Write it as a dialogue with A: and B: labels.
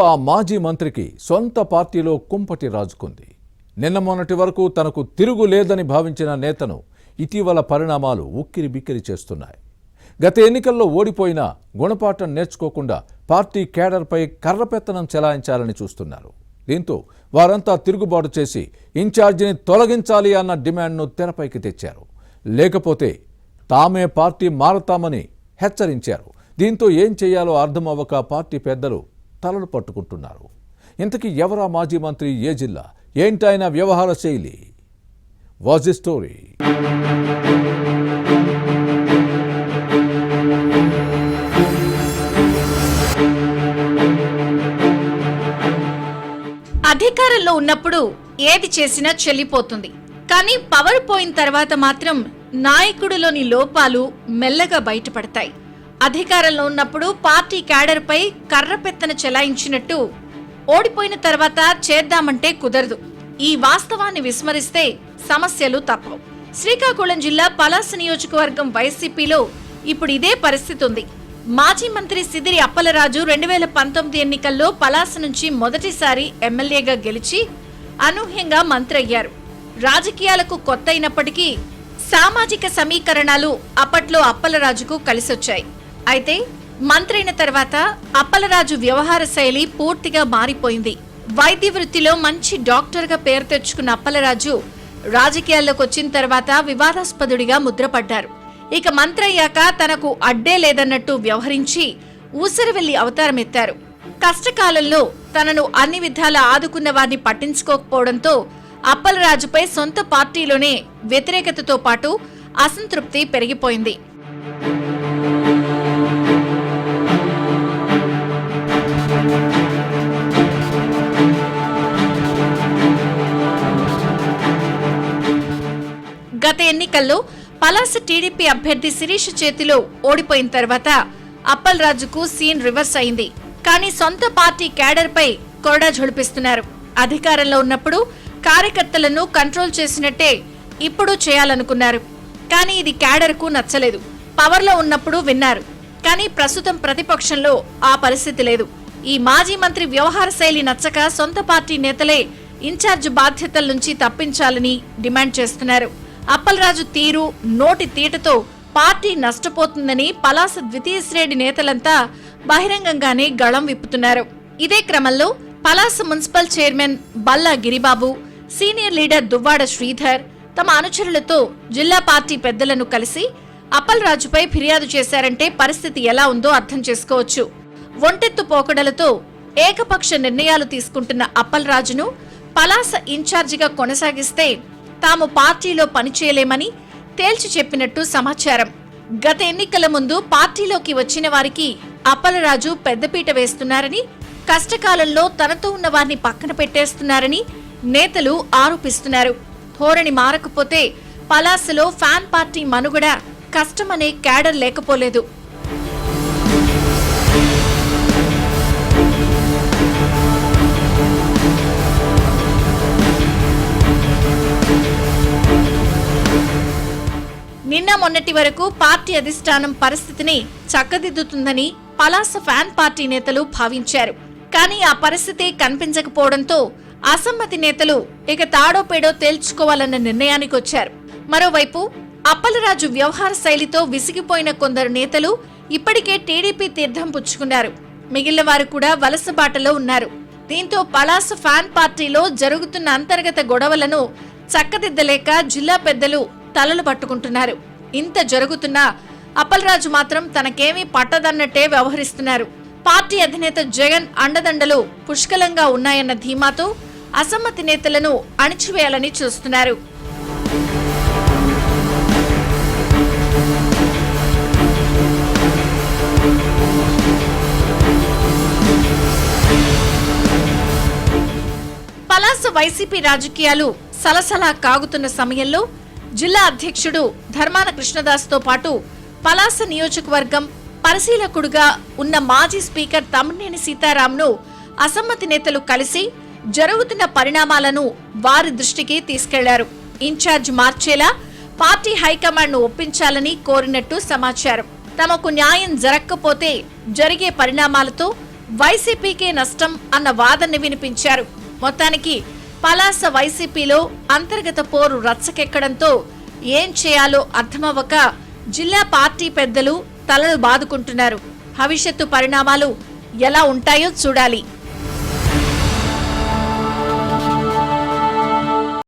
A: ఆ మాజీ మంత్రికి సొంత పార్టీలో కుంపటి రాజుకుంది. నిన్న మొన్నటి వరకు తనకు తిరుగు లేదని భావించిన నేతను ఇటీవల పరిణామాలు ఉక్కిరి బిక్కిరి చేస్తున్నాయి. గత ఎన్నికల్లో ఓడిపోయినా గుణపాఠం నేర్చుకోకుండా పార్టీ కేడర్పై కర్రపెత్తనం చెలాయించాలని చూస్తున్నారు. దీంతో వారంతా తిరుగుబాటు చేసి ఇన్ఛార్జిని తొలగించాలి అన్న డిమాండ్ను తెరపైకి తెచ్చారు. లేకపోతే తామే పార్టీ మారతామని హెచ్చరించారు. దీంతో ఏం చేయాలో అర్థమవ్వక పార్టీ పెద్దలు తలలు పట్టుకుంటున్నారు. ఇంతకీ ఎవరా మాజీ మంత్రి, ఏ జిల్లా, ఏంటైన వ్యవహార శైలి? Was the story?
B: అధికారంలో ఉన్నప్పుడు ఏది చేసినా చెల్లిపోతుంది. కానీ పవర్ పోయిన తర్వాత మాత్రం నాయకుడిలోని లోపాలు మెల్లగా బయటపడతాయి. అధికారంలో ఉన్నప్పుడు పార్టీ క్యాడర్పై కర్రపెత్తన చెలాయించినట్టు ఓడిపోయిన తర్వాత చేద్దామంటే కుదరదు. ఈ వాస్తవాన్ని విస్మరిస్తే సమస్యలు తప్పవు. శ్రీకాకుళం జిల్లా పలాస నియోజకవర్గం వైసీపీలో ఇప్పుడు ఇదే పరిస్థితి ఉంది. మాజీ మంత్రి సిదిరి అప్పలరాజు 2019 ఎన్నికల్లో పలాస నుంచి మొదటిసారి ఎమ్మెల్యేగా గెలిచి అనూహ్యంగా మంత్రి అయ్యారు. రాజకీయాలకు కొత్త అయినప్పటికీ సామాజిక సమీకరణాలు అప్పట్లో అప్పలరాజుకు కలిసొచ్చాయి. అయితే మంత్రైన తర్వాత అప్పలరాజు వ్యవహార శైలి పూర్తిగా మారిపోయింది. వైద్య వృత్తిలో మంచి డాక్టర్గా పేరు తెచ్చుకున్న అప్పలరాజు రాజకీయాల్లోకి వచ్చిన తర్వాత వివాదాస్పదుడిగా ముద్రపడ్డారు. ఇక మంత్రి అయ్యాక తనకు అడ్డే లేదన్నట్టు వ్యవహరించి ఊసరవెల్లి అవతారమెత్తారు. కష్టకాలంలో తనను అన్ని విధాలా ఆదుకున్న వారిని పట్టించుకోకపోవడంతో అప్పలరాజుపై సొంత పార్టీలోనే వ్యతిరేకతతో పాటు అసంతృప్తి పెరిగిపోయింది. గత ఎన్నికల్లో పలాస టీడీపీ అభ్యర్థి శిరీష్ చేతిలో ఓడిపోయిన తర్వాత అప్పలరాజుకు సీన్ రివర్స్ అయింది. కానీ సొంత పార్టీ క్యాడర్పై కొరడా ఝొడిపిస్తున్నారు. అధికారంలో ఉన్నప్పుడు కార్యకర్తలను కంట్రోల్ చేసినట్టే ఇప్పుడు చేయాలనుకున్నారు. కానీ ఇది క్యాడర్కు నచ్చలేదు. పవర్లో ఉన్నప్పుడు విన్నారు, కానీ ప్రస్తుతం ప్రతిపక్షంలో ఆ పరిస్థితి లేదు. ఈ మాజీ మంత్రి వ్యవహార శైలి నచ్చక సొంత పార్టీ నేతలే ఇన్ఛార్జ్ బాధ్యతల నుంచి తప్పించాలని డిమాండ్ చేస్తున్నారు. అప్పలరాజు తీరు, నోటి తీటతో పార్టీ నష్టపోతుందని పలాస ద్వితీయ శ్రేణి నేతలంతా బహిరంగంగానే గళం విప్పుతున్నారు. ఇదే క్రమంలో Palasa municipal chairman Balla Giribabu, senior leader Duvvada Sridhar తమ అనుచరులతో జిల్లా పార్టీ పెద్దలను కలిసి అప్పలరాజుపై ఫిర్యాదు చేశారంటే పరిస్థితి ఎలా ఉందో అర్థం చేసుకోవచ్చు. ఒంటెత్తు పోకడలతో ఏకపక్ష నిర్ణయాలు తీసుకుంటున్న అప్పలరాజును పలాస ఇన్ఛార్జిగా కొనసాగిస్తే తాము పార్టీలో పనిచేయలేమని తేల్చి చెప్పినట్టు సమాచారం. గత ఎన్నికల ముందు పార్టీలోకి వచ్చిన వారికి అప్పలరాజు పెద్దపీట వేస్తున్నారని, కష్టకాలంలో తనతో ఉన్న వారిని పక్కన పెట్టేస్తున్నారని నేతలు ఆరోపిస్తున్నారు. ధోరణి మారకపోతే పలాసలో ఫ్యాన్ పార్టీ మనుగడ కష్టమనే క్యాడర్ లేకపోలేదు. నిన్న మొన్నటి వరకు పార్టీ అధిష్టానం పరిస్థితిని చక్కదిద్దుతుందని పలాస ఫ్యాన్ పార్టీ నేతలు భావించారు. కానీ ఆ పరిస్థితి కనిపించకపోవడంతో అసమ్మతి నేతలు ఇక తాడో పేడో తేల్చుకోవాలన్న నిర్ణయానికి వచ్చారు. మరోవైపు అప్పలరాజు వ్యవహార శైలితో విసిగిపోయిన కొందరు నేతలు ఇప్పటికే టీడీపీ తీర్థం పుచ్చుకున్నారు. మిగిలిన వారు కూడా వలస బాటలో ఉన్నారు. దీంతో పలాస ఫ్యాన్ పార్టీలో జరుగుతున్న అంతర్గత గొడవలను చక్కదిద్దలేక జిల్లా పెద్దలు తలలు పట్టుకుంటున్నారు. ఇంత జరుగుతున్నా అప్పలరాజు మాత్రం తనకేమీ పట్టదన్నట్టే వ్యవహరిస్తున్నారు. పార్టీ అధినేత జగన్ అండదండలు పుష్కలంగా ఉన్నాయన్న ధీమాతో అసమ్మతి నేతలను అణిచివేయాలని చూస్తున్నారు. పలాస వైసీపీ రాజకీయాలు సలసలా కాగుతున్న సమయంలో జిల్లా అధ్యక్షుడు ధర్మాన కృష్ణదాస్తో పాటు పలాస నియోజకవర్గం పరిశీలకుడుగా ఉన్న మాజీ స్పీకర్ తమ్మినేని సీతారాంను అసమ్మతి నేతలు కలిసి జరుగుతున్న పరిణామాలను వారి దృష్టికి తీసుకెళ్లారు. ఇన్ఛార్జ్ మార్చేలా పార్టీ హైకమాండ్ను ఒప్పించాలని కోరినట్టు సమాచారం. తమకు న్యాయం జరగకపోతే జరిగే పరిణామాలతో వైసీపీకే నష్టం అన్న వాదనని వినిపించారు. మొత్తానికి పలాస వైసీపీలో అంతర్గత పోరు రచ్చకెక్కడంతో ఏం చేయాలో అర్థమవ్వక జిల్లా పార్టీ పెద్దలు తలలు బాదుకుంటున్నారు. భవిష్యత్తు పరిణామాలు ఎలా ఉంటాయో చూడాలి.